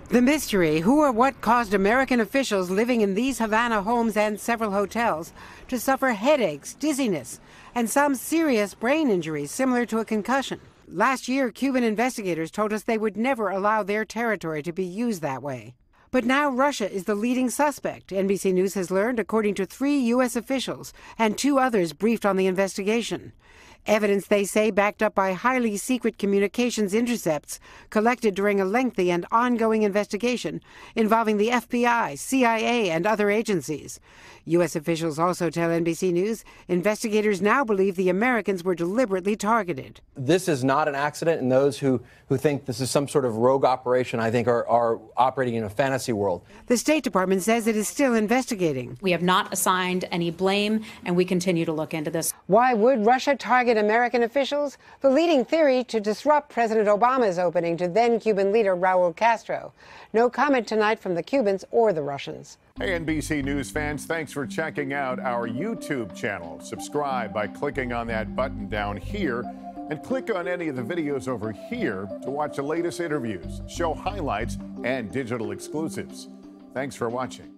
The mystery: who or what caused American officials living in these Havana homes and several hotels to suffer headaches, dizziness, and some serious brain injuries similar to a concussion. Last year, Cuban investigators told us they would never allow their territory to be used that way. But now Russia is the leading suspect, NBC News has learned, according to 3 U.S. officials and 2 others briefed on the investigation. Evidence, they say, backed up by highly secret communications intercepts collected during a lengthy and ongoing investigation involving the FBI, CIA, and other agencies. U.S. officials also tell NBC News investigators now believe the Americans were deliberately targeted. This is not an accident, and those who think this is some sort of rogue operation, I think, are operating in a fantasy world. The State Department says it is still investigating. We have not assigned any blame, and we continue to look into this. Why would Russia target American officials? The leading theory: to disrupt President Obama's opening to then Cuban leader Raul Castro. No comment tonight from the Cubans or the Russians. Hey, NBC News fans, thanks for checking out our YouTube channel. Subscribe by clicking on that button down here, and click on any of the videos over here to watch the latest interviews, show highlights, and digital exclusives. Thanks for watching.